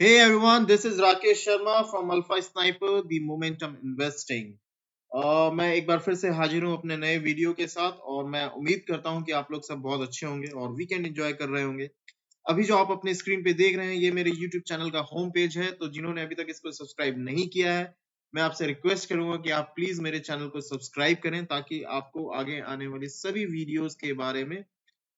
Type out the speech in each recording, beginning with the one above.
Hey everyone, this is Rakesh Sharma from Alpha Sniper, the Momentum Investing. मैं एक बार फिर से हाजिर हूँ अपने नए वीडियो के साथ और मैं उम्मीद करता हूँ कि आप लोग सब बहुत अच्छे होंगे और वीकेंड एंजॉय कर रहे होंगे। अभी जो आप अपने स्क्रीन पे देख रहे हैं ये मेरे YouTube चैनल का होम पेज है, तो जिन्होंने अभी तक इसको सब्सक्राइब नहीं किया है मैं आपसे रिक्वेस्ट करूंगा कि आप प्लीज मेरे चैनल को सब्सक्राइब करें ताकि आपको आगे आने वाली सभी वीडियोस के बारे में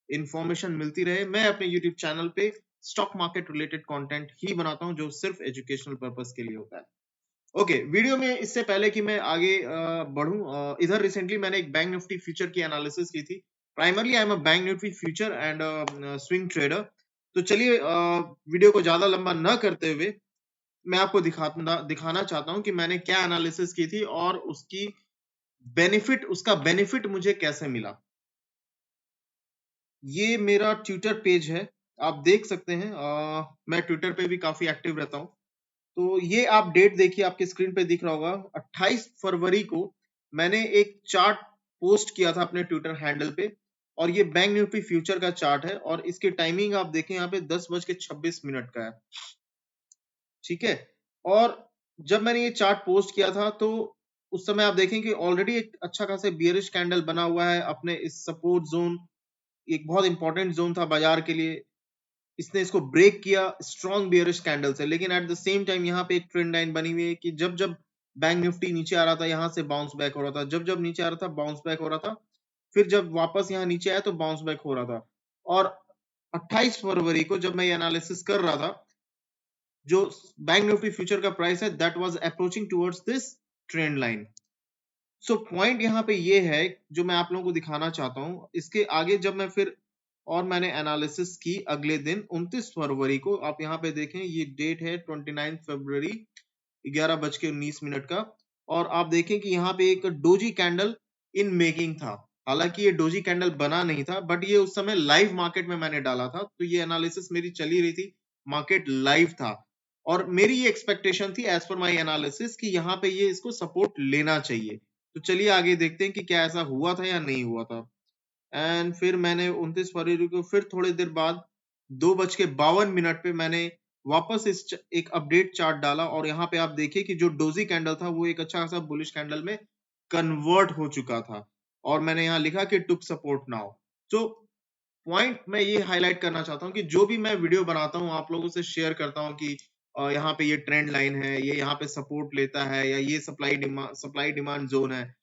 इंफॉर्मेशन मिलती रहे। मैं अपने यूट्यूब चैनल पे स्टॉक मार्केट रिलेटेड कंटेंट ही बनाता हूं जो सिर्फ एजुकेशनल पर्पस के लिए होता है। ओके, वीडियो में इससे पहले कि मैं आगे बढ़ूं, इधर रिसेंटली मैंने एक बैंक निफ्टी फ्यूचर की एनालिसिस की थी। Primarily I am a bank Nifty future and swing trader. तो चलिए वीडियो को ज्यादा लंबा न करते हुए मैं आपको दिखाना चाहता हूं कि मैंने क्या एनालिसिस की थी और उसका बेनिफिट मुझे कैसे मिला। ये मेरा ट्विटर पेज है, आप देख सकते हैं। मैं ट्विटर पे भी काफी एक्टिव रहता हूँ। तो ये आप डेट देखिए, आपके स्क्रीन पे दिख रहा होगा 28 फरवरी को मैंने एक चार्ट पोस्ट किया था अपने ट्विटर हैंडल पे और ये बैंक निफ्टी फ्यूचर का चार्ट है और इसकी टाइमिंग आप देखें यहाँ पे 10:26 का है। ठीक है, और जब मैंने ये चार्ट पोस्ट किया था तो उस समय आप देखें कि ऑलरेडी एक अच्छा खासा बियरिश कैंडल बना हुआ है अपने इस सपोर्ट जोन, एक बहुत इंपॉर्टेंट जोन था बाजार के लिए। इसने इसको ब्रेक किया स्ट्रॉन्ग बियरिश कैंडल से, लेकिन एट द सेम टाइम यहाँ पे एक ट्रेंड लाइन बनी हुई है कि जब जब बैंक निफ्टी नीचे आ रहा था यहाँ से बाउंस बैक हो रहा था, जब जब नीचे आ रहा था बाउंस बैक हो रहा था, फिर जब वापस यहाँ नीचे आया तो बाउंस बैक हो रहा था। और 28 फरवरी को जब मैं ये एनालिसिस कर रहा था, जो बैंक निफ्टी फ्यूचर का प्राइस है that was approaching towards this trend line. So point यहाँ पे ये है जो मैं आप लोगों को दिखाना चाहता हूँ। इसके आगे जब मैं फिर और मैंने एनालिसिस की अगले दिन 29 फरवरी को, आप यहाँ पे देखें ये डेट है 29 फरवरी 11:19 का, और आप देखें कि यहाँ पे एक डोजी कैंडल इन मेकिंग था। हालांकि ये डोजी कैंडल बना नहीं था बट ये उस समय लाइव मार्केट में मैंने डाला था, तो ये एनालिसिस मेरी चली रही थी, मार्केट लाइव था और मेरी ये एक्सपेक्टेशन थी एज पर माई एनालिसिस कि यहाँ पे ये इसको सपोर्ट लेना चाहिए। तो चलिए आगे देखते हैं कि क्या ऐसा हुआ था या नहीं हुआ था। एंड फिर मैंने 29 फरवरी को फिर थोड़ी देर बाद 2:52 पे मैंने वापस एक अपडेट चार्ट डाला और यहाँ पे आप देखिए कि जो डोजी कैंडल था वो एक अच्छा खासा बुलिश कैंडल में कन्वर्ट हो चुका था और मैंने यहाँ लिखा कि टुक सपोर्ट नाउ। तो पॉइंट मैं ये हाईलाइट करना चाहता हूँ कि जो भी मैं वीडियो बनाता हूँ आप लोगों से शेयर करता हूँ कि यहाँ पे ये ट्रेंड लाइन है, ये यहाँ पे सपोर्ट लेता है या ये सप्लाई डिमांड जोन है,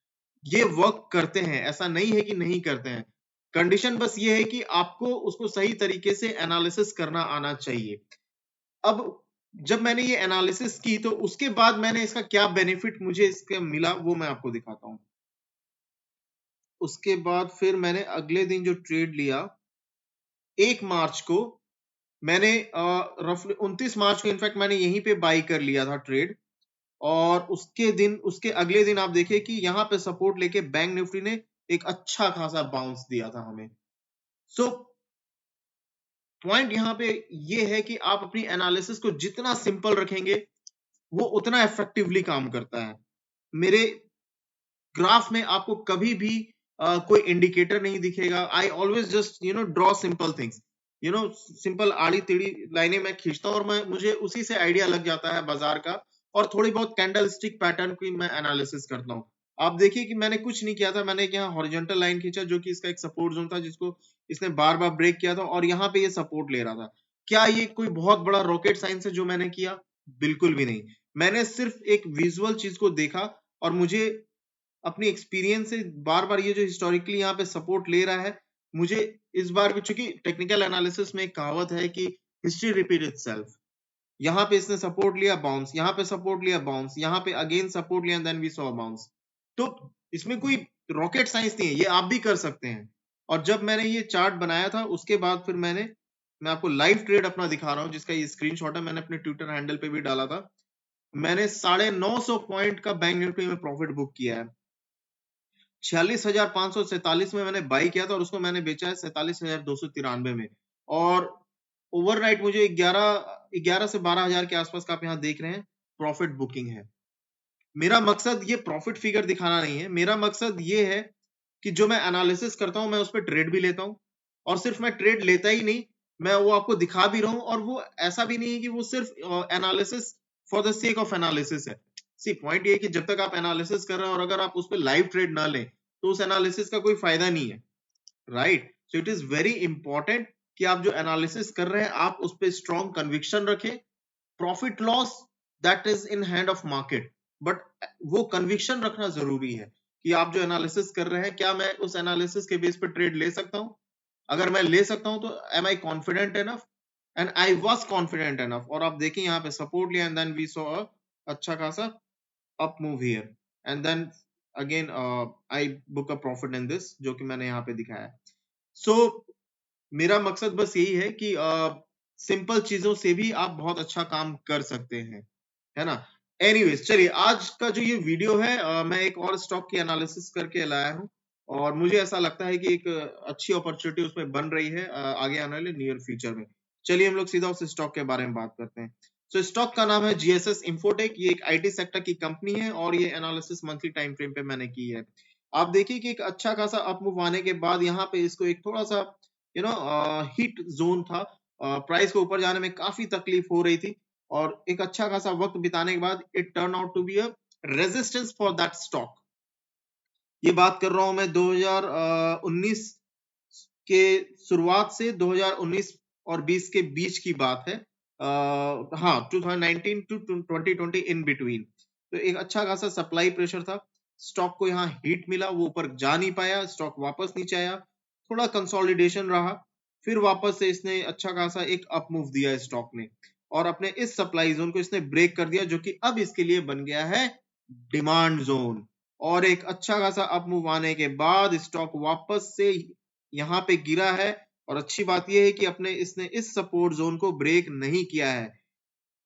ये वर्क करते हैं, ऐसा नहीं है कि नहीं करते हैं। कंडीशन बस ये है कि आपको उसको सही तरीके से एनालिसिस करना आना चाहिए। अब जब मैंने ये एनालिसिस की तो उसके बाद मैंने इसका क्या बेनिफिट मुझे इसका मिला वो मैं आपको दिखाता हूं। उसके बाद फिर मैंने अगले दिन जो ट्रेड लिया 1 मार्च को, मैंने रफली 29 मार्च को इनफैक्ट मैंने यहीं पे बाई कर लिया था ट्रेड, और उसके अगले दिन आप देखिए कि यहाँ पे सपोर्ट लेके बैंक निफ्टी ने एक अच्छा खासा बाउंस दिया था हमें। सो पॉइंट यहाँ पे ये है कि आप अपनी एनालिसिस को जितना सिंपल रखेंगे वो उतना इफेक्टिवली काम करता है। मेरे ग्राफ में आपको कभी भी कोई इंडिकेटर नहीं दिखेगा। I always just draw simple things, simple आड़ी टेढ़ी लाइनें मैं खींचता हूँ और मुझे उसी से आइडिया लग जाता है बाजार का, और थोड़ी बहुत कैंडल स्टिक पैटर्न की मैं एनालिसिस करता हूँ। आप देखिए कि मैंने कुछ नहीं किया था, मैंने यहाँ हॉरिजॉन्टल लाइन खींचा जो कि इसका एक सपोर्ट जोन था जिसको इसने बार बार ब्रेक किया था और यहाँ पे ये सपोर्ट ले रहा था। क्या ये कोई बहुत बड़ा रॉकेट साइंस है जो मैंने किया? बिल्कुल भी नहीं। मैंने सिर्फ एक विजुअल चीज को देखा और मुझे अपनी एक्सपीरियंस से बार बार ये जो हिस्टोरिकली यहाँ पे सपोर्ट ले रहा है, मुझे इस बार भी, चूंकि टेक्निकल एनालिसिस में एक कहावत है कि हिस्ट्री रिपीट इटसेल्फ। यहाँ पे इसने सपोर्ट लिया बाउंस, यहाँ पे सपोर्ट लिया बाउंस, यहाँ पे अगेन सपोर्ट लिया, देन वी सॉ बाउंस। तो इसमें कोई रॉकेट साइंस नहीं है, ये आप भी कर सकते हैं। और जब मैंने ये चार्ट बनाया था उसके बाद फिर मैं आपको लाइव ट्रेड अपना दिखा रहा हूँ जिसका ये स्क्रीनशॉट है, मैंने अपने ट्विटर हैंडल पे भी डाला था। मैंने 950 पॉइंट का बैंक निफ्टी में प्रॉफिट बुक किया है। 46,547 में मैंने बाई किया था और उसको मैंने बेचा है 47,293 में, और ओवरनाइट मुझे 11 से 12,000 के आसपास का आप यहाँ देख रहे हैं प्रॉफिट बुकिंग है। मेरा मकसद ये प्रॉफिट फिगर दिखाना नहीं है, मेरा मकसद ये है कि जो मैं एनालिसिस करता हूं मैं उस पर ट्रेड भी लेता हूं, और सिर्फ मैं ट्रेड लेता ही नहीं, मैं वो आपको दिखा भी रहा हूं, और वो ऐसा भी नहीं है कि वो सिर्फ analysis for the sake of analysis है। सी पॉइंट ये है कि जब तक आप एनालिसिस कर रहे हैं और अगर आप उस पर लाइव ट्रेड ना लें तो उस एनालिसिस का कोई फायदा नहीं है, right? So it is very important कि आप जो एनालिसिस कर रहे हैं आप उस पर स्ट्रॉन्ग कन्विक्शन रखें। Profit loss that is in hand of market, but वो कन्विक्शन रखना जरूरी है कि आप जो एनालिसिस कर रहे हैं, क्या मैं उस एनालिसिस के बेस पर ट्रेड ले सकता हूं? अगर मैं ले सकता हूं तो am I confident enough? And I was confident enough, और आप देखिए यहाँ पे सपोर्ट लिया एंड देन वी सॉ अच्छा खासा up move here, and then again I book a profit in this, जो कि मैंने यहाँ पे दिखाया। सो मेरा मकसद बस यही है कि सिंपल चीजों से भी आप बहुत अच्छा काम कर सकते हैं, है ना? एनीवेज, चलिए आज का जो ये वीडियो है मैं एक और स्टॉक की एनालिसिस करके लाया हूं, और मुझे ऐसा लगता है कि एक अच्छी अपॉर्चुनिटी उसमें बन रही है आगे आने वाले नियर फ्यूचर में। चलिए हम लोग सीधा उस स्टॉक के बारे में बात करते हैं। सो स्टॉक का नाम है जीएसएस इंफोटेक। ये एक आईटी सेक्टर की कंपनी है और ये एनालिसिस मंथली टाइम फ्रेम पे मैंने की है। आप देखिए कि एक अच्छा खासा अप मूव आने के बाद यहाँ पे इसको एक थोड़ा सा हिट जोन था, प्राइस को ऊपर जाने में काफी तकलीफ हो रही थी, और एक अच्छा खासा वक्त बिताने के बाद it turn out to be a resistance for that stock. ये बात कर रहा हूं मैं 2019 के शुरुआत से 2019 और 20 के बीच की बात है। हाँ, 2019 टू 2020 इन बिटवीन। तो एक अच्छा खासा सप्लाई प्रेशर था, स्टॉक को यहाँ हिट मिला, वो ऊपर जा नहीं पाया, स्टॉक वापस नीचे आया, थोड़ा कंसोलिडेशन रहा, फिर वापस से इसने अच्छा खासा एक अप मूव दिया स्टॉक ने, और अपने इस सप्लाई जोन को इसने ब्रेक कर दिया, जो कि अब इसके लिए बन गया है डिमांड जोन। और एक अच्छा खासा अप मूव आने के बाद स्टॉक वापस से यहाँ पे गिरा है, और अच्छी बात यह है कि अपने इसने इस सपोर्ट जोन को ब्रेक नहीं किया है।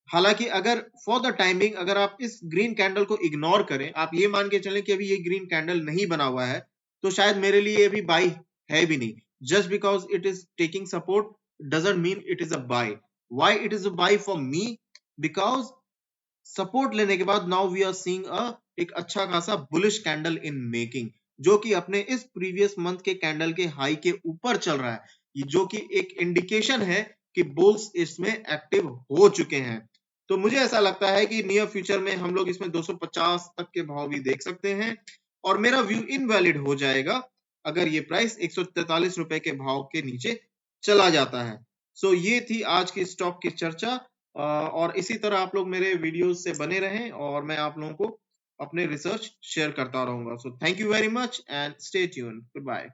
हालांकि अगर फॉर द टाइमिंग अगर आप इस ग्रीन कैंडल को इग्नोर करें, आप ये मान के चलें कि अभी ये ग्रीन कैंडल नहीं बना हुआ है, तो शायद मेरे लिए अभी बाई है भी नहीं। Just because it is taking support doesn't mean it is a by. Why it is a by for me? Because support लेने के बाद नाउ वी आर सीइंग एक अच्छा खासा बुलिश कैंडल इन मेकिंग, जो कि अपने इस प्रीवियस मंथ के कैंडल के हाई के ऊपर चल रहा है, जो कि एक इंडिकेशन है कि बुल्स इसमें एक्टिव हो चुके हैं। तो मुझे ऐसा लगता है कि नियर फ्यूचर में हम लोग इसमें 250 तक के भाव भी देख सकते हैं, और मेरा व्यू इनवैलिड हो जाएगा अगर ये प्राइस 143 रुपए के भाव के नीचे चला जाता है। सो ये थी आज की स्टॉक की चर्चा, और इसी तरह आप लोग मेरे वीडियोस से बने रहें और मैं आप लोगों को अपने रिसर्च शेयर करता रहूंगा। So thank you very much and stay tuned. Good bye.